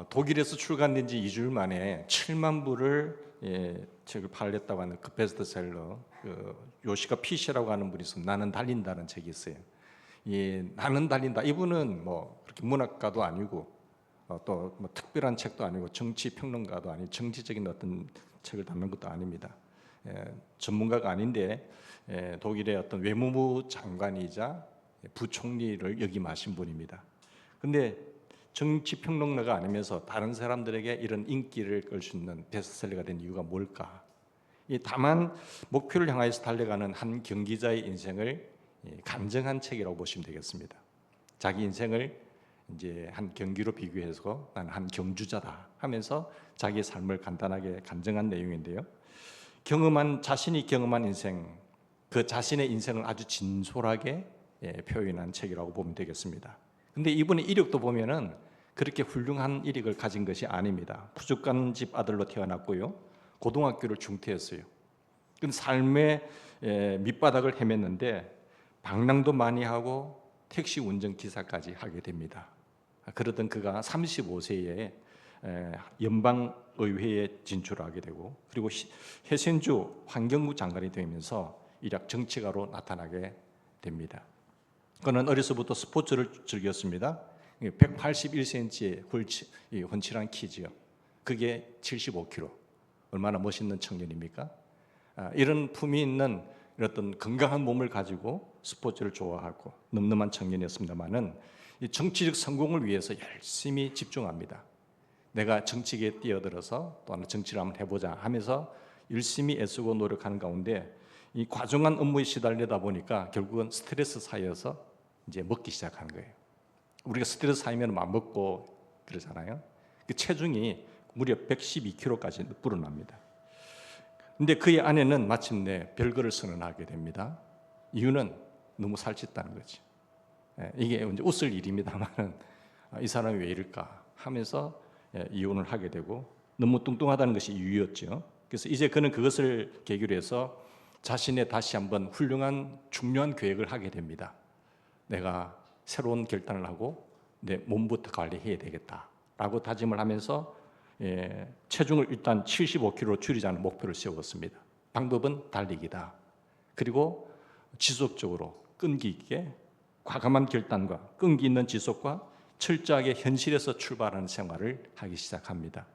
독일에서 출간된 지 2주일 만에 7만 부를 책을 팔렸다고 하는 그 베스트셀러 요시카 피시라고 하는 분이 있어요. 나는 달린다는 책이 있어요. 나는 달린다. 이분은 뭐 그렇게 문학가도 아니고 또 뭐 특별한 책도 아니고 정치 평론가도 아니고 정치적인 어떤 책을 담는 것도 아닙니다. 전문가가 아닌데 독일의 어떤 외무부 장관이자 부총리를 역임하신 분입니다. 근데 정치 평론가가 아니면서 다른 사람들에게 이런 인기를 끌 수 있는 베스트셀러가 된 이유가 뭘까? 다만 목표를 향하여서 달려가는 한 경기자의 인생을 간증한 책이라고 보시면 되겠습니다. 자기 인생을 이제 한 경기로 비교해서 난 한 경주자다 하면서 자기의 삶을 간단하게 간증한 내용인데요. 자신이 경험한 인생, 그 자신의 인생을 아주 진솔하게 표현한 책이라고 보면 되겠습니다. 근데 이분의 이력도 보면은 그렇게 훌륭한 이력을 가진 것이 아닙니다. 부족한 집 아들로 태어났고요. 고등학교를 중퇴했어요. 근데 삶의 밑바닥을 헤맸는데 방랑도 많이 하고 택시 운전기사까지 하게 됩니다. 그러던 그가 35세에 연방의회에 진출하게 되고 그리고 해센주 환경부 장관이 되면서 일약 정치가로 나타나게 됩니다. 그는 어려서부터 스포츠를 즐겼습니다. 181cm의 훤칠한 키지요. 그게 75kg. 얼마나 멋있는 청년입니까? 이런 품이 있는 어떤 건강한 몸을 가지고 스포츠를 좋아하고 늠름한 청년이었습니다만은 이 정치적 성공을 위해서 열심히 집중합니다. 내가 정치계에 뛰어들어서 또 하나 정치를 한번 해보자 하면서 열심히 애쓰고 노력하는 가운데 이 과중한 업무에 시달리다 보니까 결국은 스트레스 쌓여서 이제 먹기 시작한 거예요. 우리가 스트레스 쌓이면 안 먹고 그러잖아요. 그 체중이 무려 112kg까지 불어납니다. 근데 그의 아내는 마침내 별거를 선언하게 됩니다. 이유는 너무 살쪘다는 거지. 이게 이제 웃을 일입니다만 이 사람이 왜 이럴까 하면서 이혼을 하게 되고 너무 뚱뚱하다는 것이 이유였죠. 그래서 이제 그는 그것을 계기로 해서 자신의 다시 한번 훌륭한 중요한 계획을 하게 됩니다. 내가 새로운 결단을 하고 내 몸부터 관리해야 되겠다라고 다짐을 하면서 체중을 일단 75kg로 줄이자는 목표를 세웠습니다. 방법은 달리기다. 그리고 지속적으로 끈기 있게 과감한 결단과 끈기 있는 지속과 철저하게 현실에서 출발하는 생활을 하기 시작합니다.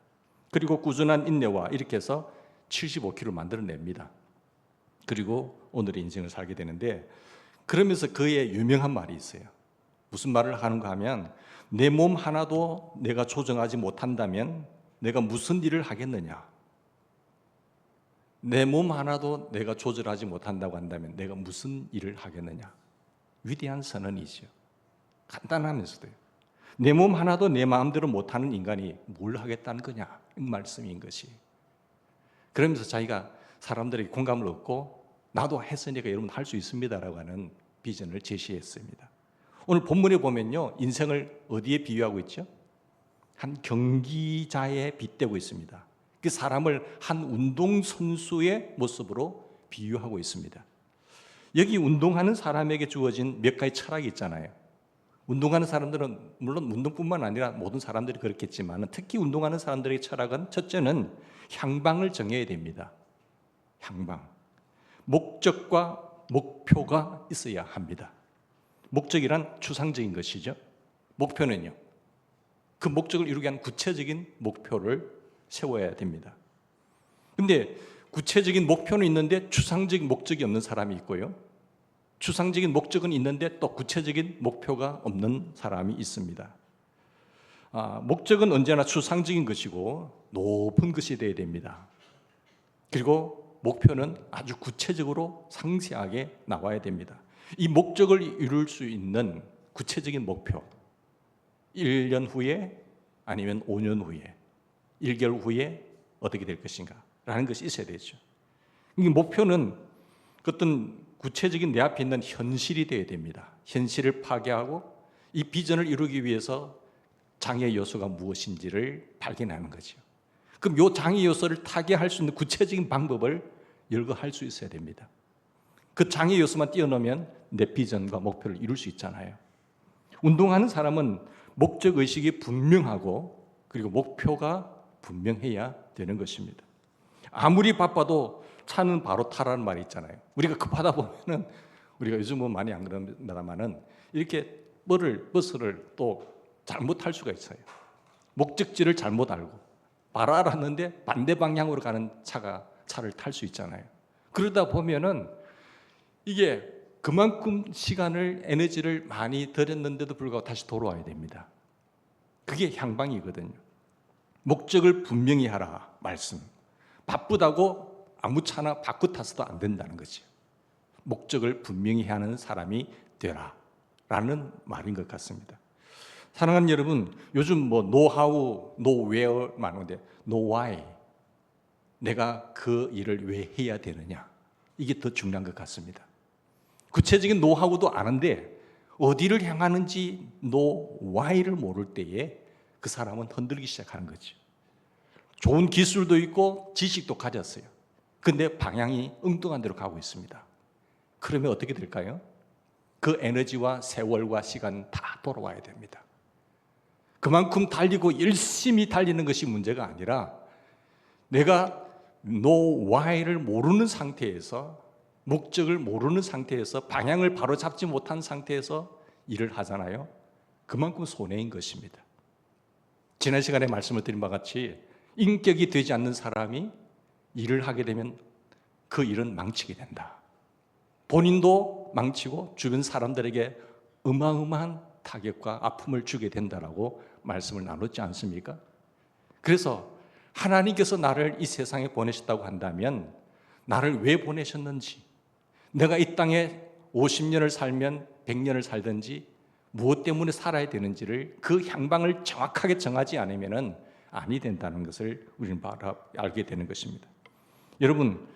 그리고 꾸준한 인내와 이렇게 해서 75kg를 만들어냅니다. 그리고 오늘의 인생을 살게 되는데 그러면서 그의 유명한 말이 있어요. 무슨 말을 하는가 하면 내 몸 하나도 내가 조정하지 못한다면 내가 무슨 일을 하겠느냐. 내 몸 하나도 내가 조절하지 못한다고 한다면 내가 무슨 일을 하겠느냐. 위대한 선언이죠. 간단하면서도요. 내 몸 하나도 내 마음대로 못하는 인간이 뭘 하겠다는 거냐 이 말씀인 것이. 그러면서 자기가 사람들에게 공감을 얻고 나도 했으니까 여러분 할 수 있습니다라고 하는 비전을 제시했습니다. 오늘 본문에 보면요, 인생을 어디에 비유하고 있죠? 한 경기자에 빗대고 있습니다. 그 사람을 한 운동선수의 모습으로 비유하고 있습니다. 여기 운동하는 사람에게 주어진 몇 가지 철학이 있잖아요. 운동하는 사람들은 물론 운동뿐만 아니라 모든 사람들이 그렇겠지만 특히 운동하는 사람들의 철학은 첫째는 향방을 정해야 됩니다. 향방. 목적과 목표가 있어야 합니다. 목적이란 추상적인 것이죠. 목표는요. 그 목적을 이루기 위한 구체적인 목표를 세워야 됩니다. 그런데 구체적인 목표는 있는데 추상적인 목적이 없는 사람이 있고요. 추상적인 목적은 있는데 또 구체적인 목표가 없는 사람이 있습니다. 목적은 언제나 추상적인 것이고 높은 것이 되어야 됩니다. 그리고 목표는 아주 구체적으로 상세하게 나와야 됩니다. 이 목적을 이룰 수 있는 구체적인 목표, 1년 후에 아니면 5년 후에, 1개월 후에 어떻게 될 것인가 라는 것이 있어야 되죠. 이 목표는 어떤 구체적인 내 앞에 있는 현실이 되어야 됩니다. 현실을 파괴하고 이 비전을 이루기 위해서 장애 요소가 무엇인지를 발견하는 거죠. 그럼 이 장애 요소를 타개할 수 있는 구체적인 방법을 열거할 수 있어야 됩니다. 그 장애 요소만 뛰어넘으면 내 비전과 목표를 이룰 수 있잖아요. 운동하는 사람은 목적의식이 분명하고 그리고 목표가 분명해야 되는 것입니다. 아무리 바빠도 차는 바로 타라는 말이 있잖아요. 우리가 급하다 보면은 우리가 요즘은 많이 안 그런다만은 이렇게 버스를 또 잘못 탈 수가 있어요. 목적지를 잘못 알고 바로 알았는데 반대 방향으로 가는 차를 탈 수 있잖아요. 그러다 보면은 이게 그만큼 시간을 에너지를 많이 들였는데도 불구하고 다시 돌아와야 됩니다. 그게 향방이거든요. 목적을 분명히 하라 말씀. 바쁘다고 아무 차나 바꾸 타서도 안 된다는 거죠. 목적을 분명히 하는 사람이 되라라는 말인 것 같습니다. 사랑하는 여러분, 요즘 뭐 노하우, 노웨어 많은데 노와이, 내가 그 일을 왜 해야 되느냐, 이게 더 중요한 것 같습니다. 구체적인 노하우도 아는데 어디를 향하는지 노와이를 모를 때에 그 사람은 흔들기 시작하는 거죠. 좋은 기술도 있고 지식도 가졌어요. 근데 방향이 엉뚱한 데로 가고 있습니다. 그러면 어떻게 될까요? 그 에너지와 세월과 시간 다 돌아와야 됩니다. 그만큼 달리고 열심히 달리는 것이 문제가 아니라 내가 no why를 모르는 상태에서, 목적을 모르는 상태에서, 방향을 바로 잡지 못한 상태에서 일을 하잖아요. 그만큼 손해인 것입니다. 지난 시간에 말씀을 드린 바와 같이 인격이 되지 않는 사람이 일을 하게 되면 그 일은 망치게 된다. 본인도 망치고 주변 사람들에게 어마어마한 타격과 아픔을 주게 된다라고 말씀을 나눴지 않습니까? 그래서 하나님께서 나를 이 세상에 보내셨다고 한다면 나를 왜 보내셨는지, 내가 이 땅에 50년을 살면 100년을 살든지 무엇 때문에 살아야 되는지를, 그 향방을 정확하게 정하지 않으면 아니 된다는 것을 우리는 알게 되는 것입니다. 여러분,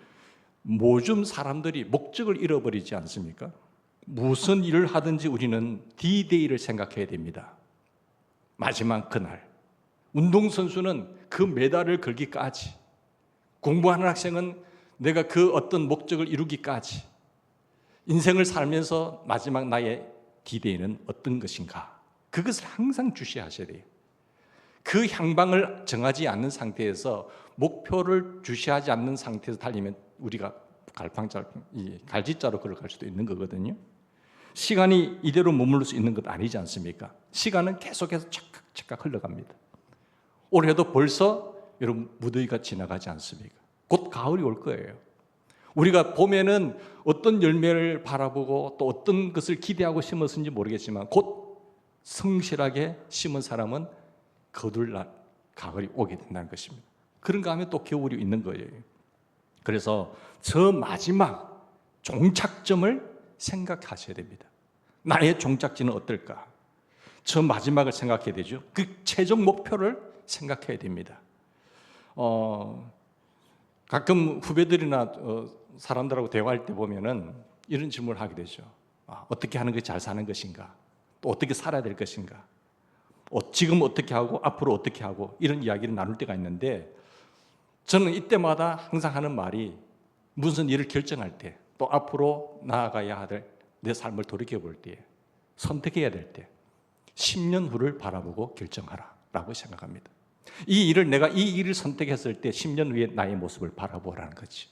요즘 사람들이 목적을 잃어버리지 않습니까? 무슨 일을 하든지 우리는 D-Day를 생각해야 됩니다. 마지막 그날. 운동선수는 그 메달을 걸기까지, 공부하는 학생은 내가 그 어떤 목적을 이루기까지, 인생을 살면서 마지막 나의 D-Day는 어떤 것인가, 그것을 항상 주시하셔야 돼요. 그 향방을 정하지 않는 상태에서, 목표를 주시하지 않는 상태에서 달리면 우리가 갈짓자로 걸어갈 수도 있는 거거든요. 시간이 이대로 머무를 수 있는 것 아니지 않습니까? 시간은 계속해서 착각 흘러갑니다. 올해도 벌써 여러분 무더위가 지나가지 않습니까? 곧 가을이 올 거예요. 우리가 봄에는 어떤 열매를 바라보고 또 어떤 것을 기대하고 심었는지 모르겠지만 곧 성실하게 심은 사람은 거둘날 가을이 오게 된다는 것입니다. 그런가 하면 또 겨울이 있는 거예요. 그래서 저 마지막 종착점을 생각하셔야 됩니다. 나의 종착지는 어떨까? 저 마지막을 생각해야 되죠. 그 최종 목표를 생각해야 됩니다. 가끔 후배들이나 사람들하고 대화할 때 보면은 이런 질문을 하게 되죠. 어떻게 하는 것이 잘 사는 것인가? 또 어떻게 살아야 될 것인가? 지금 어떻게 하고 앞으로 어떻게 하고, 이런 이야기를 나눌 때가 있는데, 저는 이때마다 항상 하는 말이, 무슨 일을 결정할 때, 또 앞으로 나아가야 할 내 삶을 돌이켜볼 때, 선택해야 될 때 10년 후를 바라보고 결정하라 라고 생각합니다. 내가 이 일을 선택했을 때 10년 후에 나의 모습을 바라보라는 거지.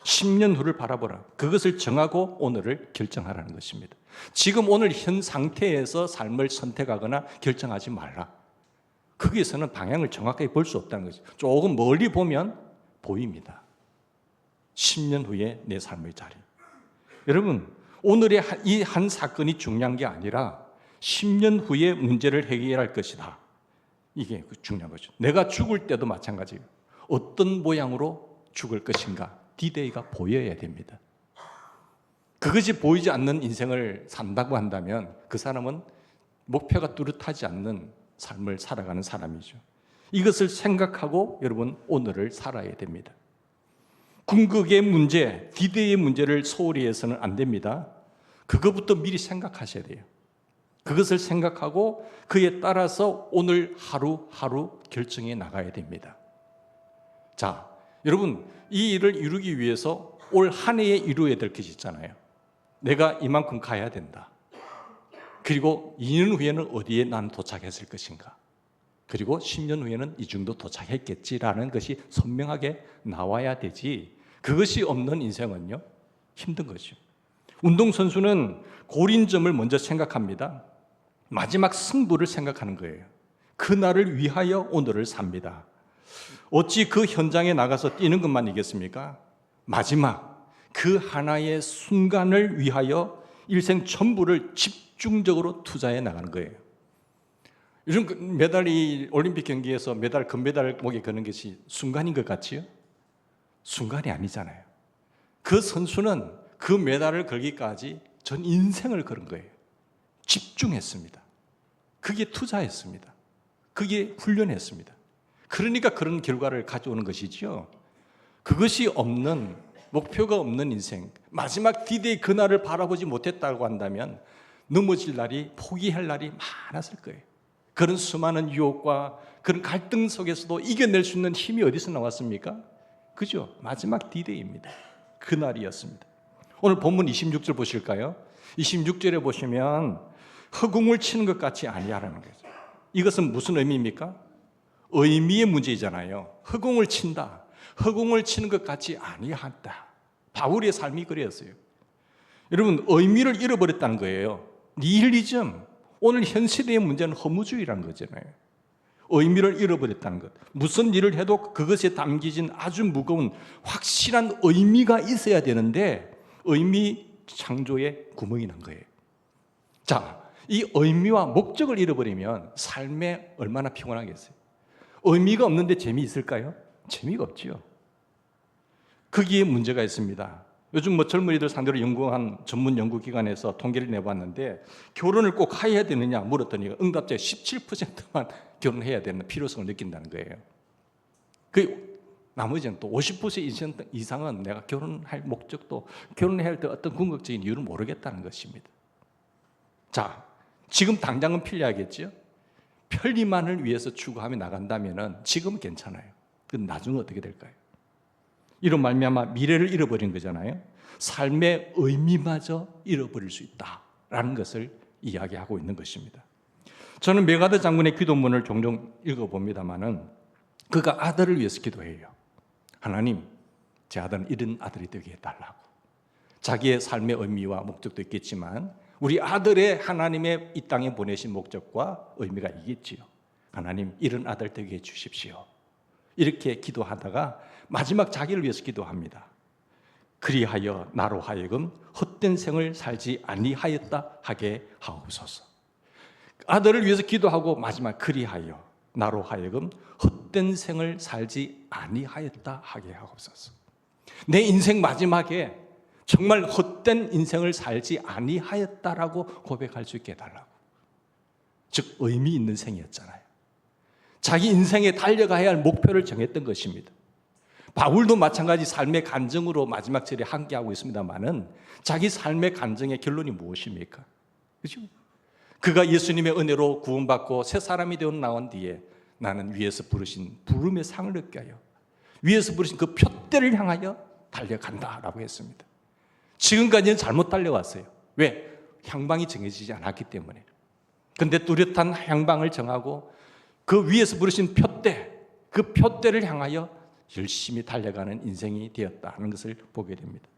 10년 후를 바라보라. 그것을 정하고 오늘을 결정하라는 것입니다. 지금 오늘 현 상태에서 삶을 선택하거나 결정하지 말라. 거기에서는 방향을 정확하게 볼 수 없다는 거죠. 조금 멀리 보면 보입니다. 10년 후에 내 삶의 자리. 여러분, 오늘의 이 한 사건이 중요한 게 아니라 10년 후에 문제를 해결할 것이다. 이게 중요한 거죠. 내가 죽을 때도 마찬가지예요. 어떤 모양으로 죽을 것인가, D-Day가 보여야 됩니다. 그것이 보이지 않는 인생을 산다고 한다면 그 사람은 목표가 뚜렷하지 않는 삶을 살아가는 사람이죠. 이것을 생각하고 여러분 오늘을 살아야 됩니다. 궁극의 문제, D-Day의 문제를 소홀히 해서는 안 됩니다. 그것부터 미리 생각하셔야 돼요. 그것을 생각하고 그에 따라서 오늘 하루하루 결정해 나가야 됩니다. 자, 여러분, 이 일을 이루기 위해서 올 한 해에 이루어야 될 것이 있잖아요. 내가 이만큼 가야 된다. 그리고 2년 후에는 어디에 나는 도착했을 것인가. 그리고 10년 후에는 이 정도 도착했겠지라는 것이 선명하게 나와야 되지, 그것이 없는 인생은요, 힘든 거죠. 운동선수는 골인점을 먼저 생각합니다. 마지막 승부를 생각하는 거예요. 그날을 위하여 오늘을 삽니다. 어찌 그 현장에 나가서 뛰는 것만이겠습니까? 마지막 그 하나의 순간을 위하여 일생 전부를 집중적으로 투자해 나가는 거예요. 요즘 메달이 올림픽 경기에서 메달, 금메달 목에 거는 것이 순간인 것 같지요? 순간이 아니잖아요. 그 선수는 그 메달을 걸기까지 전 인생을 걸은 거예요. 집중했습니다. 그게 투자했습니다. 그게 훈련했습니다. 그러니까 그런 결과를 가져오는 것이죠. 그것이 없는, 목표가 없는 인생, 마지막 D-Day 그날을 바라보지 못했다고 한다면 넘어질 날이, 포기할 날이 많았을 거예요. 그런 수많은 유혹과 그런 갈등 속에서도 이겨낼 수 있는 힘이 어디서 나왔습니까? 그죠? 마지막 D-Day입니다. 그날이었습니다. 오늘 본문 26절 보실까요? 26절에 보시면 허공을 치는 것 같이 아니하라는 거죠. 이것은 무슨 의미입니까? 의미의 문제이잖아요. 허공을 친다. 허공을 치는 것 같이 아니한다. 바울의 삶이 그랬어요. 여러분, 의미를 잃어버렸다는 거예요. 니힐리즘, 오늘 현 시대의 문제는 허무주의라는 거잖아요. 의미를 잃어버렸다는 것. 무슨 일을 해도 그것에 담겨진 아주 무거운 확실한 의미가 있어야 되는데 의미 창조에 구멍이 난 거예요. 자, 이 의미와 목적을 잃어버리면 삶에 얼마나 피곤하겠어요. 의미가 없는데 재미있을까요? 재미가 없지요. 거기에 문제가 있습니다. 요즘 젊은이들 상대로 연구한 전문 연구기관에서 통계를 내봤는데 결혼을 꼭 해야 되느냐 물었더니 응답자 17%만 결혼해야 되는 필요성을 느낀다는 거예요. 그 나머지는 또 50% 이상은 내가 결혼할 목적도, 결혼해야 할 때 어떤 궁극적인 이유를 모르겠다는 것입니다. 자, 지금 당장은 편리하겠죠? 편리만을 위해서 추구하며 나간다면 지금은 괜찮아요. 그럼 나중에 어떻게 될까요? 이런 말미암아 미래를 잃어버린 거잖아요. 삶의 의미마저 잃어버릴 수 있다라는 것을 이야기하고 있는 것입니다. 저는 메가드 장군의 기도문을 종종 읽어봅니다마는 그가 아들을 위해서 기도해요. 하나님, 제 아들은 이런 아들이 되게 해달라고. 자기의 삶의 의미와 목적도 있겠지만 우리 아들의 하나님의 이 땅에 보내신 목적과 의미가 있겠지요. 하나님, 이런 아들 되게 해 주십시오. 이렇게 기도하다가 마지막 자기를 위해서 기도합니다. 그리하여 나로 하여금 헛된 생을 살지 아니하였다 하게 하옵소서. 아들을 위해서 기도하고 마지막 그리하여 나로 하여금 헛된 생을 살지 아니하였다 하게 하옵소서. 내 인생 마지막에 정말 헛된 인생을 살지 아니하였다라고 고백할 수 있게 해달라고. 즉 의미 있는 생이었잖아요. 자기 인생에 달려가야 할 목표를 정했던 것입니다. 바울도 마찬가지 삶의 간증으로 마지막 절에 함께하고 있습니다만은 자기 삶의 간증의 결론이 무엇입니까? 그죠? 그가 예수님의 은혜로 구원받고 새 사람이 되어 나온 뒤에 나는 위에서 부르신 부름의 상을 얻게 하여 위에서 부르신 그 표대를 향하여 달려간다라고 했습니다. 지금까지는 잘못 달려왔어요. 왜? 향방이 정해지지 않았기 때문에. 그런데 뚜렷한 향방을 정하고 그 위에서 부르신 표대, 그 표대를 향하여 열심히 달려가는 인생이 되었다는 것을 보게 됩니다.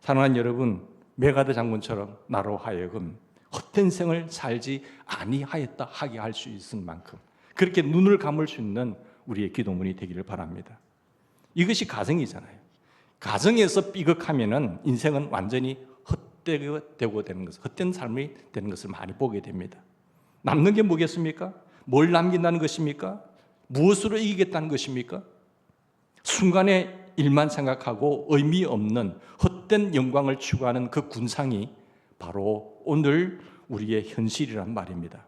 사랑하는 여러분, 메가드 장군처럼 나로 하여금 헛된 생을 살지 아니하였다 하게 할 수 있을 만큼 그렇게 눈을 감을 수 있는 우리의 기도문이 되기를 바랍니다. 이것이 가정이잖아요. 가정에서 삐걱하면은 인생은 완전히 헛되고 되는 것, 헛된 삶이 되는 것을 많이 보게 됩니다. 남는 게 뭐겠습니까? 뭘 남긴다는 것입니까? 무엇으로 이기겠다는 것입니까? 순간의 일만 생각하고 의미 없는 헛된 영광을 추구하는 그 군상이 바로 오늘 우리의 현실이란 말입니다.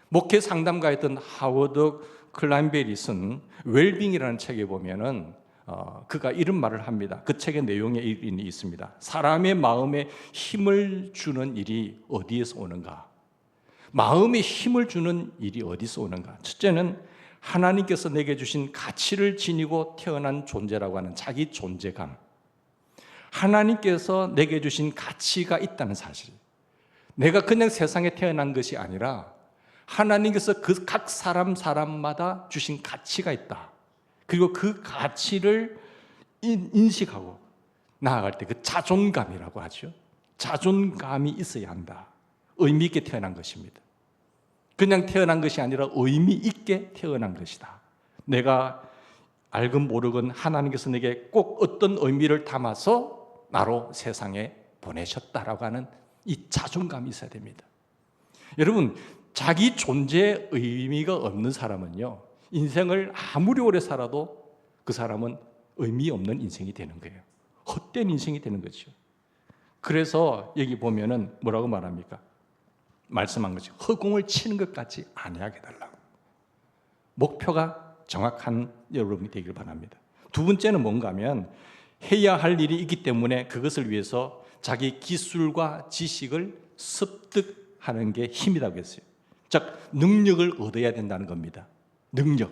목회 상담가였던 하워드 클라인베리 쓴 웰빙이라는 책에 보면은 그가 이런 말을 합니다. 그 책의 내용에 이름이 있습니다. 사람의 마음에 힘을 주는 일이 어디에서 오는가? 마음에 힘을 주는 일이 어디서 오는가? 첫째는 하나님께서 내게 주신 가치를 지니고 태어난 존재라고 하는 자기 존재감. 하나님께서 내게 주신 가치가 있다는 사실. 내가 그냥 세상에 태어난 것이 아니라 하나님께서 그 각 사람마다 주신 가치가 있다. 그리고 그 가치를 인식하고 나아갈 때 그 자존감이라고 하죠. 자존감이 있어야 한다. 의미 있게 태어난 것입니다. 그냥 태어난 것이 아니라 의미 있게 태어난 것이다. 내가 알건 모르건 하나님께서 내게 꼭 어떤 의미를 담아서 나로 세상에 보내셨다라고 하는 이 자존감이 있어야 됩니다. 여러분, 자기 존재에 의미가 없는 사람은요, 인생을 아무리 오래 살아도 그 사람은 의미 없는 인생이 되는 거예요. 헛된 인생이 되는 거죠. 그래서 여기 보면은 뭐라고 말합니까? 말씀한 거죠. 허공을 치는 것 같이 아니하게 달라고. 목표가 정확한 여러분이 되길 바랍니다. 두 번째는 뭔가 하면 해야 할 일이 있기 때문에 그것을 위해서 자기 기술과 지식을 습득하는 게 힘이라고 했어요. 즉, 능력을 얻어야 된다는 겁니다. 능력.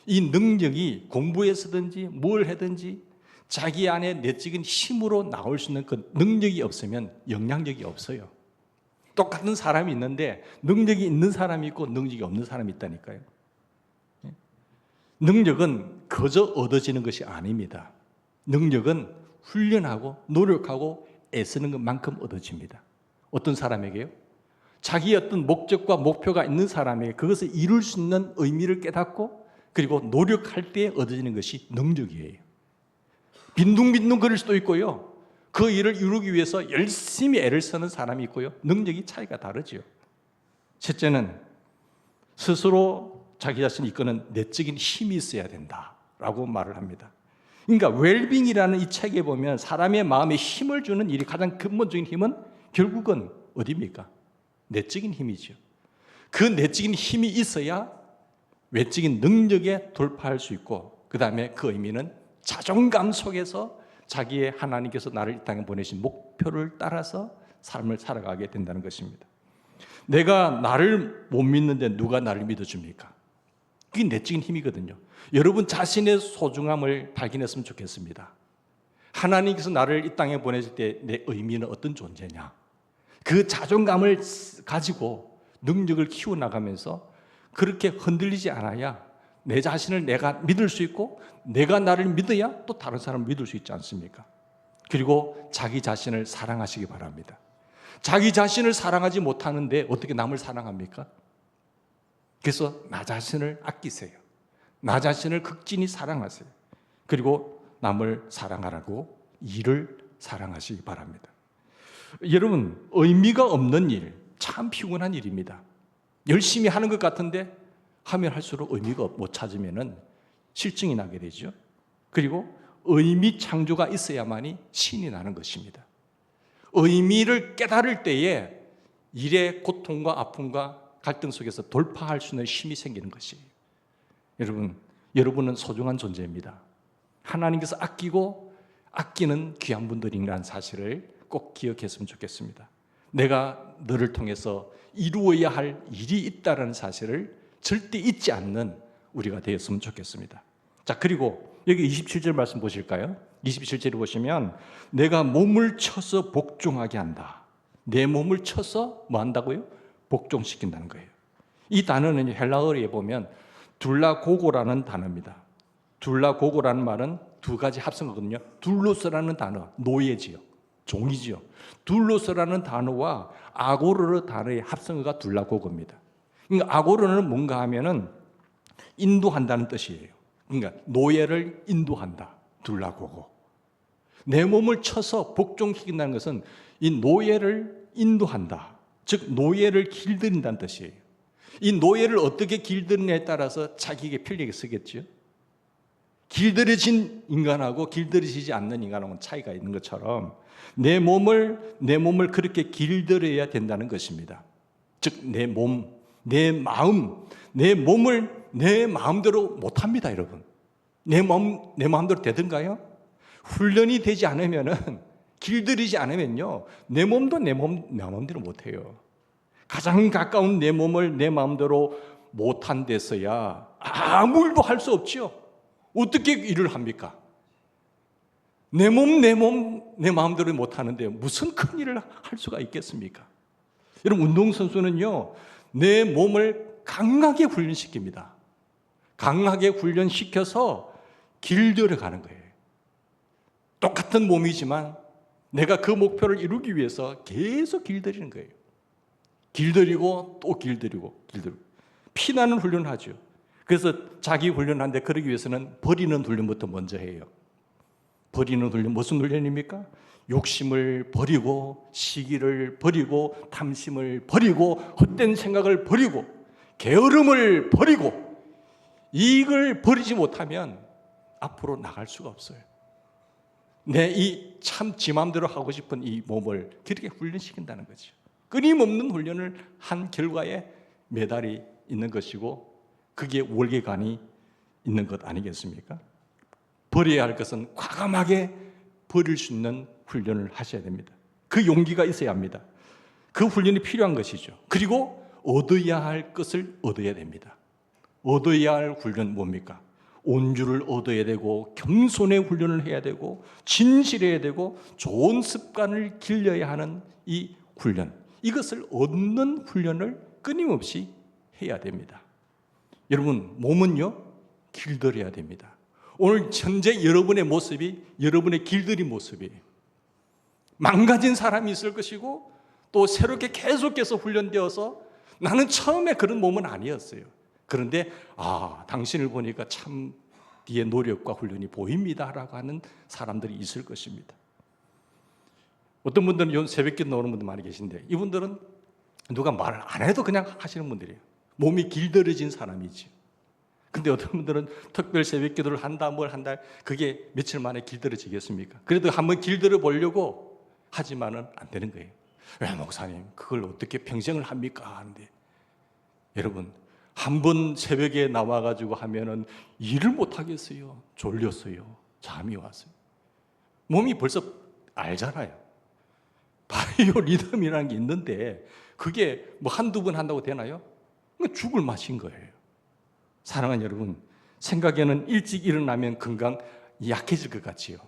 이 능력이 공부에서든지 뭘 하든지 자기 안에 내적인 힘으로 나올 수 있는 그 능력이 없으면 영향력이 없어요. 똑같은 사람이 있는데 능력이 있는 사람이 있고 능력이 없는 사람이 있다니까요. 능력은 거저 얻어지는 것이 아닙니다. 능력은 훈련하고 노력하고 애쓰는 것만큼 얻어집니다. 어떤 사람에게요? 자기의 어떤 목적과 목표가 있는 사람에게 그것을 이룰 수 있는 의미를 깨닫고 그리고 노력할 때 얻어지는 것이 능력이에요. 빈둥빈둥 거릴 수도 있고요. 그 일을 이루기 위해서 열심히 애를 쓰는 사람이 있고요. 능력이 차이가 다르죠. 셋째는 스스로 자기 자신을 이끄는 내적인 힘이 있어야 된다라고 말을 합니다. 그러니까 웰빙이라는 이 책에 보면 사람의 마음에 힘을 주는 일이 가장 근본적인 힘은 결국은 어디입니까? 내적인 힘이죠. 그 내적인 힘이 있어야 외적인 능력에 돌파할 수 있고 그 다음에 그 의미는 자존감 속에서 자기의 하나님께서 나를 이 땅에 보내신 목표를 따라서 삶을 살아가게 된다는 것입니다. 내가 나를 못 믿는데 누가 나를 믿어줍니까? 그게 내적인 힘이거든요. 여러분 자신의 소중함을 발견했으면 좋겠습니다. 하나님께서 나를 이 땅에 보내실 때 내 의미는 어떤 존재냐? 그 자존감을 가지고 능력을 키워나가면서 그렇게 흔들리지 않아야 내 자신을 내가 믿을 수 있고 내가 나를 믿어야 또 다른 사람을 믿을 수 있지 않습니까? 그리고 자기 자신을 사랑하시기 바랍니다. 자기 자신을 사랑하지 못하는데 어떻게 남을 사랑합니까? 그래서 나 자신을 아끼세요. 나 자신을 극진히 사랑하세요. 그리고 남을 사랑하라고 일을 사랑하시기 바랍니다. 여러분, 의미가 없는 일, 참 피곤한 일입니다. 열심히 하는 것 같은데 하면 할수록 의미가 못 찾으면 실증이 나게 되죠. 그리고 의미 창조가 있어야만이 신이 나는 것입니다. 의미를 깨달을 때에 일의 고통과 아픔과 갈등 속에서 돌파할 수 있는 힘이 생기는 것이에요. 여러분은 소중한 존재입니다. 하나님께서 아끼고 아끼는 귀한 분들이라는 사실을 꼭 기억했으면 좋겠습니다. 내가 너를 통해서 이루어야 할 일이 있다는 사실을 절대 잊지 않는 우리가 되었으면 좋겠습니다. 자, 그리고 여기 27절 말씀 보실까요? 27절에 보시면 내가 몸을 쳐서 복종하게 한다. 내 몸을 쳐서 뭐 한다고요? 복종시킨다는 거예요. 이 단어는 헬라어에 보면 둘라고고라는 단어입니다. 둘라고고라는 말은 두 가지 합성어거든요. 둘로스라는 단어, 노예지요. 종이지요. 둘로스라는 단어와 아고르르 단어의 합성어가 둘라고고입니다. 그러니까 아고르는 뭔가 하면은 인도한다는 뜻이에요. 그러니까 노예를 인도한다. 둘라고고. 내 몸을 쳐서 복종시킨다는 것은 이 노예를 인도한다. 즉 노예를 길들인다는 뜻이에요. 이 노예를 어떻게 길들이냐에 따라서 자기에게 편리하게 쓰겠죠. 길들여진 인간하고 길들여지지 않는 인간하고는 차이가 있는 것처럼 내 몸을 그렇게 길들여야 된다는 것입니다. 즉 내 몸, 내 마음, 내 몸을 내 마음대로 못합니다, 여러분. 내 마음대로 되든가요? 훈련이 되지 않으면은 길들이지 않으면요 내 몸도 내 마음대로 못해요. 가장 가까운 내 몸을 내 마음대로 못한 데서야 아무 일도 할 수 없죠. 어떻게 일을 합니까? 내 마음대로 못하는데 무슨 큰 일을 할 수가 있겠습니까? 여러분 운동선수는요 내 몸을 강하게 훈련시킵니다. 강하게 훈련시켜서 길들여 가는 거예요. 똑같은 몸이지만 내가 그 목표를 이루기 위해서 계속 길들이는 거예요. 길들이고 또 길들이고 길들이고. 피나는 훈련을 하죠. 그래서 자기 훈련하는데 그러기 위해서는 버리는 훈련부터 먼저 해요. 버리는 훈련 무슨 훈련입니까? 욕심을 버리고 시기를 버리고 탐심을 버리고 헛된 생각을 버리고 게으름을 버리고 이걸 버리지 못하면 앞으로 나갈 수가 없어요. 내 이 참 지 마음대로 하고 싶은 이 몸을 그렇게 훈련시킨다는 거죠. 끊임없는 훈련을 한 결과에 메달이 있는 것이고 그게 월계관이 있는 것 아니겠습니까? 버려야 할 것은 과감하게 버릴 수 있는 훈련을 하셔야 됩니다. 그 용기가 있어야 합니다. 그 훈련이 필요한 것이죠. 그리고 얻어야 할 것을 얻어야 됩니다. 얻어야 할 훈련 뭡니까? 온주를 얻어야 되고 겸손의 훈련을 해야 되고 진실해야 되고 좋은 습관을 길러야 하는 이 훈련, 이것을 얻는 훈련을 끊임없이 해야 됩니다. 여러분, 몸은요 길들여야 됩니다. 오늘 현재 여러분의 모습이 여러분의 길들인 모습이에요. 망가진 사람이 있을 것이고 또 새롭게 계속해서 훈련되어서 나는 처음에 그런 몸은 아니었어요. 그런데 당신을 보니까 참 뒤에 노력과 훈련이 보입니다라고 하는 사람들이 있을 것입니다. 어떤 분들은 새벽기도 나오는 분들 많이 계신데 이분들은 누가 말을 안 해도 그냥 하시는 분들이에요. 몸이 길들여진 사람이지. 근데 어떤 분들은 특별 새벽기도를 한다 뭘 한다 그게 며칠 만에 길들여지겠습니까? 그래도 한번 길들여 보려고 하지만은 안 되는 거예요. 왜 목사님 그걸 어떻게 평생을 합니까? 하는데 여러분 한 번 새벽에 나와가지고 하면은 일을 못 하겠어요. 졸렸어요. 잠이 왔어요. 몸이 벌써 알잖아요. 바이오 리듬이라는 게 있는데 그게 뭐 한두 번 한다고 되나요? 죽을 맛인 거예요. 사랑하는 여러분, 생각에는 일찍 일어나면 건강 약해질 것 같지요.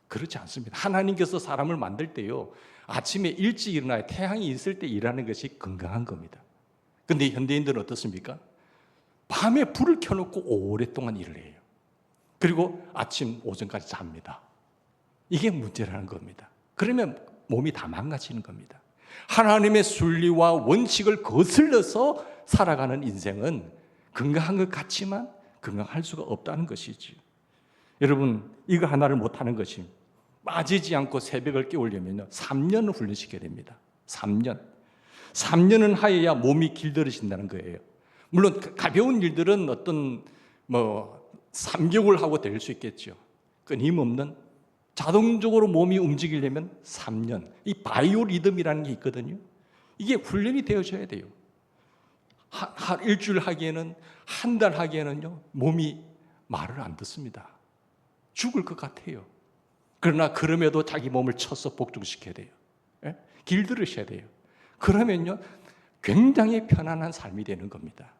그렇지 않습니다. 하나님께서 사람을 만들 때요 아침에 일찍 일어나야 태양이 있을 때 일하는 것이 건강한 겁니다. 그런데 현대인들은 어떻습니까? 밤에 불을 켜놓고 오랫동안 일을 해요. 그리고 아침 오전까지 잡니다. 이게 문제라는 겁니다. 그러면 몸이 다 망가지는 겁니다. 하나님의 순리와 원칙을 거슬러서 살아가는 인생은 건강한 것 같지만 건강할 수가 없다는 것이지. 여러분 이거 하나를 못하는 것이 빠지지 않고 새벽을 깨우려면 3년을 훈련시켜야 됩니다. 3년은 하여야 몸이 길들여진다는 거예요. 물론 가벼운 일들은 어떤 3개월 하고 될 수 있겠죠. 끊임없는 자동적으로 몸이 움직이려면 3년. 이 바이오 리듬이라는 게 있거든요. 이게 훈련이 되어져야 돼요. 일주일 하기에는 한 달 하기에는요 몸이 말을 안 듣습니다. 죽을 것 같아요. 그러나 그럼에도 자기 몸을 쳐서 복종시켜야 돼요. 예? 길들이셔야 돼요. 그러면요 굉장히 편안한 삶이 되는 겁니다.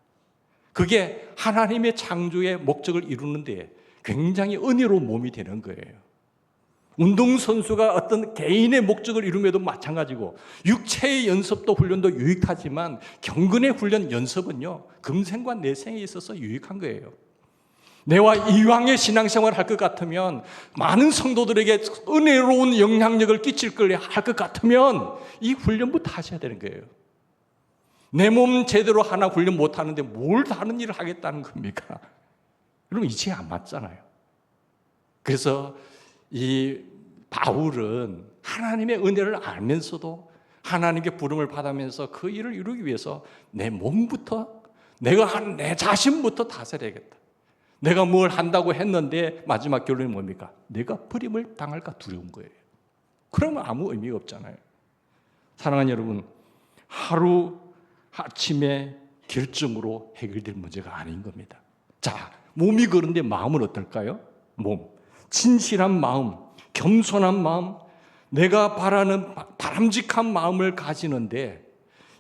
그게 하나님의 창조의 목적을 이루는데 굉장히 은혜로운 몸이 되는 거예요. 운동선수가 어떤 개인의 목적을 이루면도 마찬가지고 육체의 연습도 훈련도 유익하지만 경건의 훈련 연습은요 금생과 내생에 있어서 유익한 거예요. 내와 이왕의 신앙생활을 할 것 같으면 많은 성도들에게 은혜로운 영향력을 끼칠 걸 할 것 같으면 이 훈련부터 하셔야 되는 거예요. 내 몸 제대로 하나 훈련 못하는데 뭘 다른 일을 하겠다는 겁니까? 여러분 이제 안 맞잖아요. 그래서 이 바울은 하나님의 은혜를 알면서도 하나님께 부름을 받으면서 그 일을 이루기 위해서 내 몸부터 내 자신부터 다스려야겠다. 내가 뭘 한다고 했는데 마지막 결론이 뭡니까? 내가 버림을 당할까 두려운 거예요. 그러면 아무 의미가 없잖아요. 사랑하는 여러분, 하루 아침에 결정으로 해결될 문제가 아닌 겁니다. 자, 몸이 그런데 마음은 어떨까요? 몸. 진실한 마음, 겸손한 마음, 내가 바라는 바람직한 마음을 가지는데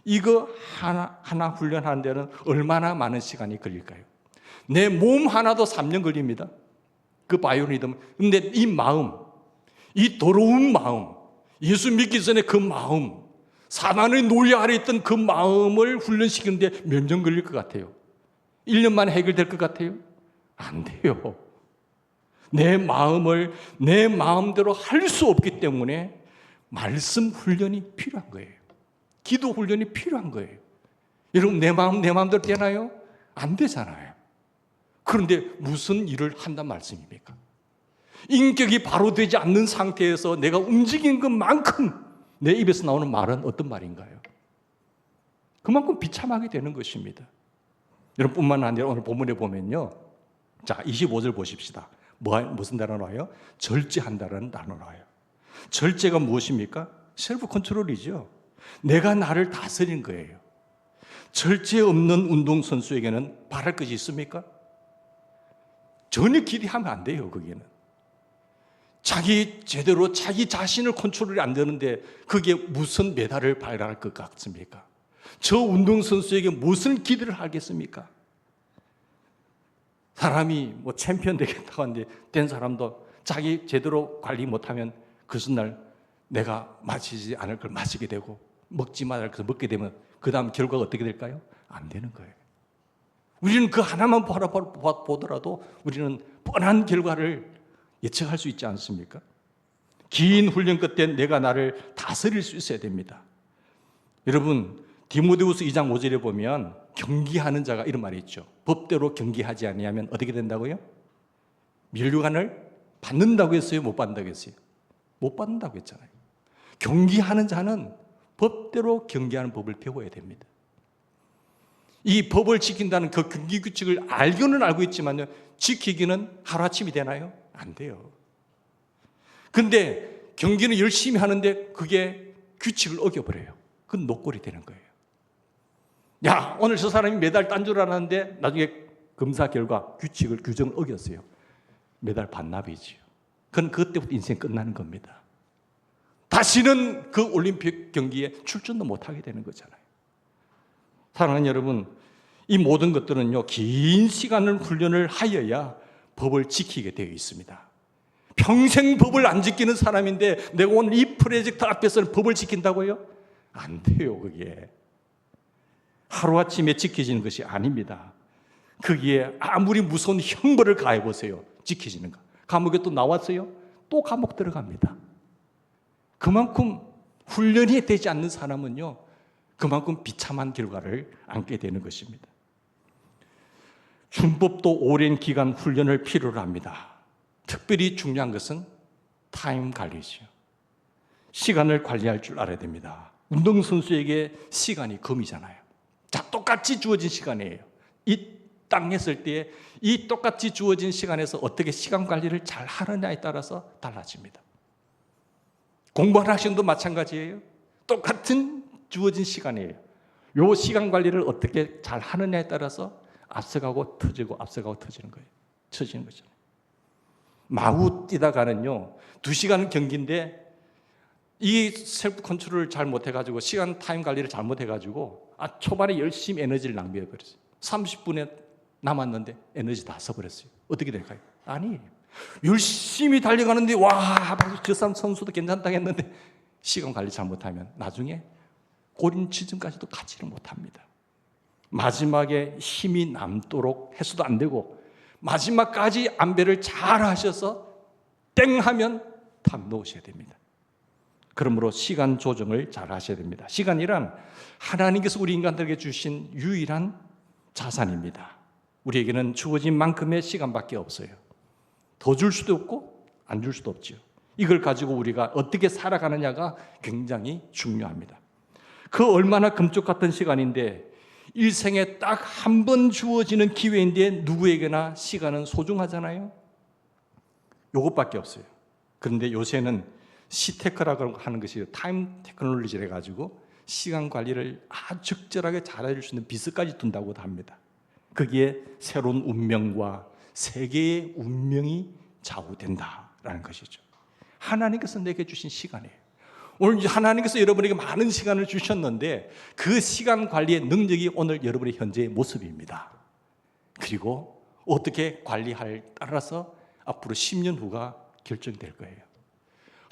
이거 하나 훈련하는 데는 얼마나 많은 시간이 걸릴까요? 내 몸 하나도 3년 걸립니다. 그 바이오 리듬. 근데 이 마음, 이 더러운 마음, 예수 믿기 전에 그 마음, 사단의 논리 아래 있던 그 마음을 훈련시키는데 몇 년 걸릴 것 같아요? 1년 만에 해결될 것 같아요? 안 돼요. 내 마음을 내 마음대로 할 수 없기 때문에 말씀 훈련이 필요한 거예요. 기도 훈련이 필요한 거예요. 여러분, 내 마음대로 되나요? 안 되잖아요. 그런데 무슨 일을 한단 말씀입니까? 인격이 바로 되지 않는 상태에서 내가 움직인 것만큼 내 입에서 나오는 말은 어떤 말인가요? 그만큼 비참하게 되는 것입니다. 여러분, 뿐만 아니라 오늘 본문에 보면요, 자, 25절 보십시다. 무슨 단어 나와요? 절제한다라는 단어 나와요. 절제가 무엇입니까? 셀프 컨트롤이죠. 내가 나를 다스리는 거예요. 절제 없는 운동선수에게는 바랄 것이 있습니까? 전혀 기대하면 안 돼요. 거기는 제대로 자기 자신을 컨트롤이 안 되는데 그게 무슨 메달을 발휘할 것 같습니까? 저 운동선수에게 무슨 기대를 하겠습니까? 사람이 뭐 챔피언 되겠다고 하는데 된 사람도 자기 제대로 관리 못하면 그 순날 내가 마시지 않을 걸 마시게 되고 먹지 말을 걸 먹게 되면 그 다음 결과가 어떻게 될까요? 안 되는 거예요. 우리는 그 하나만 보더라도 우리는 뻔한 결과를 예측할 수 있지 않습니까? 긴 훈련 끝에 내가 나를 다스릴 수 있어야 됩니다. 여러분, 디모데후서 2장 5절에 보면 경기하는 자가 이런 말이 있죠. 법대로 경기하지 아니하면 어떻게 된다고요? 면류관을 받는다고 했어요? 못 받는다고 했어요? 못 받는다고 했잖아요. 경기하는 자는 법대로 경기하는 법을 배워야 됩니다. 이 법을 지킨다는 그 경기 규칙을 알고는 알고 있지만요, 지키기는 하루아침이 되나요? 안 돼요. 근데 경기는 열심히 하는데 그게 규칙을 어겨버려요. 그건 노골이 되는 거예요. 야, 오늘 저 사람이 메달 딴 줄 알았는데 나중에 검사 결과 규정을 어겼어요. 메달 반납이지요. 그건 그때부터 인생 끝나는 겁니다. 다시는 그 올림픽 경기에 출전도 못하게 되는 거잖아요. 사랑하는 여러분, 이 모든 것들은요, 긴 시간을 훈련을 하여야 법을 지키게 되어 있습니다. 평생 법을 안 지키는 사람인데 내가 오늘 이 프로젝트 앞에서는 법을 지킨다고요? 안 돼요. 그게 하루아침에 지켜지는 것이 아닙니다. 거기에 아무리 무서운 형벌을 가해보세요. 지켜지는 거. 감옥에 또 나왔어요? 또 감옥 들어갑니다. 그만큼 훈련이 되지 않는 사람은요, 그만큼 비참한 결과를 안게 되는 것입니다. 준법도 오랜 기간 훈련을 필요로 합니다. 특별히 중요한 것은 타임 관리죠. 시간을 관리할 줄 알아야 됩니다. 운동선수에게 시간이 금이잖아요. 자, 똑같이 주어진 시간이에요. 이 땅 했을 때 이 똑같이 주어진 시간에서 어떻게 시간 관리를 잘 하느냐에 따라서 달라집니다. 공부하는 학생도 마찬가지예요. 똑같은 주어진 시간이에요. 이 시간 관리를 어떻게 잘 하느냐에 따라서 앞서가고 터지고 앞서가고 터지는 거예요. 터지는 거잖아요. 마구 뛰다가는요, 2시간 경기인데 이 셀프 컨트롤을 잘 못해가지고 시간 타임 관리를 잘못해가지고 초반에 열심히 에너지를 낭비해버렸어요. 30분에 남았는데 에너지 다 써버렸어요. 어떻게 될까요? 아니, 열심히 달려가는데 와, 저 사람 선수도 괜찮다고 했는데 시간 관리 잘못하면 나중에 골인 지점까지도 가지를 못합니다. 마지막에 힘이 남도록 해서도 안 되고 마지막까지 안배를 잘 하셔서 땡 하면 탁 놓으셔야 됩니다. 그러므로 시간 조정을 잘 하셔야 됩니다. 시간이란 하나님께서 우리 인간들에게 주신 유일한 자산입니다. 우리에게는 주어진 만큼의 시간밖에 없어요. 더 줄 수도 없고 안 줄 수도 없죠. 이걸 가지고 우리가 어떻게 살아가느냐가 굉장히 중요합니다. 그 얼마나 금쪽 같은 시간인데 일생에 딱 한 번 주어지는 기회인데 누구에게나 시간은 소중하잖아요. 요것밖에 없어요. 그런데 요새는 시테크라고 하는 것이 타임 테크놀로지를 가지고 시간 관리를 아주 적절하게 잘해줄 수 있는 비서까지 둔다고도 합니다. 거기에 새로운 운명과 세계의 운명이 좌우된다라는 것이죠. 하나님께서 내게 주신 시간이에요. 오늘 하나님께서 여러분에게 많은 시간을 주셨는데 그 시간 관리의 능력이 오늘 여러분의 현재의 모습입니다. 그리고 어떻게 관리할 따라서 앞으로 10년 후가 결정될 거예요.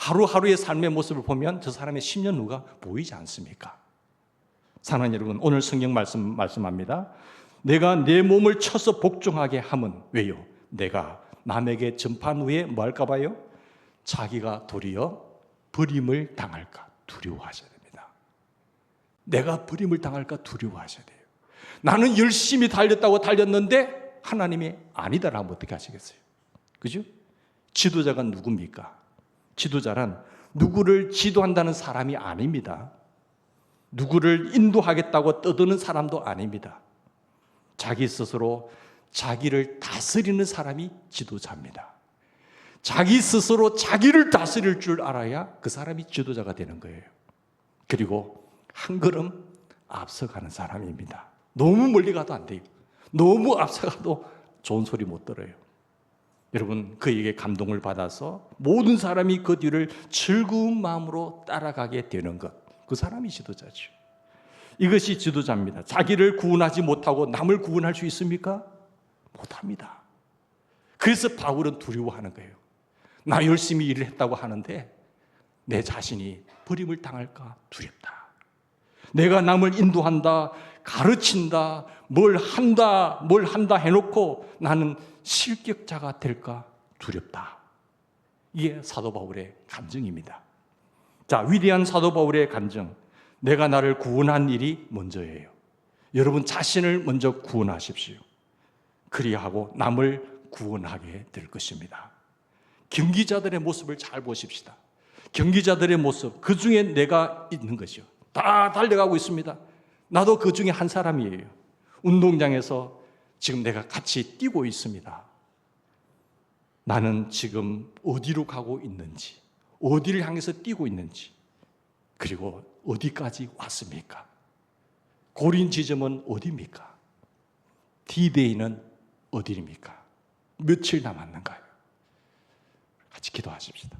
하루하루의 삶의 모습을 보면 저 사람의 심년후가 보이지 않습니까? 사랑하는 여러분, 오늘 성경 말씀합니다. 내가 내 몸을 쳐서 복종하게 함은 왜요? 내가 남에게 전파한 후에 뭐 할까 봐요? 자기가 도리어 버림을 당할까 두려워하셔야 됩니다. 내가 버림을 당할까 두려워하셔야 돼요. 나는 열심히 달렸다고 달렸는데 하나님이 아니다라면 어떻게 하시겠어요? 그죠? 지도자가 누굽니까? 지도자란 누구를 지도한다는 사람이 아닙니다. 누구를 인도하겠다고 떠드는 사람도 아닙니다. 자기 스스로 자기를 다스리는 사람이 지도자입니다. 자기 스스로 자기를 다스릴 줄 알아야 그 사람이 지도자가 되는 거예요. 그리고 한 걸음 앞서가는 사람입니다. 너무 멀리 가도 안 돼요. 너무 앞서가도 좋은 소리 못 들어요. 여러분, 그에게 감동을 받아서 모든 사람이 그 뒤를 즐거운 마음으로 따라가게 되는 것, 그 사람이 지도자죠. 이것이 지도자입니다. 자기를 구원하지 못하고 남을 구원할 수 있습니까? 못합니다. 그래서 바울은 두려워하는 거예요. 나 열심히 일을 했다고 하는데 내 자신이 버림을 당할까 두렵다. 내가 남을 인도한다, 가르친다, 뭘 한다 해놓고 나는 실격자가 될까 두렵다. 이게 사도 바울의 감정입니다. 자, 위대한 사도 바울의 감정. 내가 나를 구원한 일이 먼저예요. 여러분 자신을 먼저 구원하십시오. 그리하고 남을 구원하게 될 것입니다. 경기자들의 모습을 잘 보십시다. 경기자들의 모습, 그 중에 내가 있는 것이요. 다 달려가고 있습니다. 나도 그 중에 한 사람이에요. 운동장에서 지금 내가 같이 뛰고 있습니다. 나는 지금 어디로 가고 있는지, 어디를 향해서 뛰고 있는지, 그리고 어디까지 왔습니까? 고린 지점은 어디입니까? D-Day는 어디입니까? 며칠 남았는가요? 같이 기도하십시다.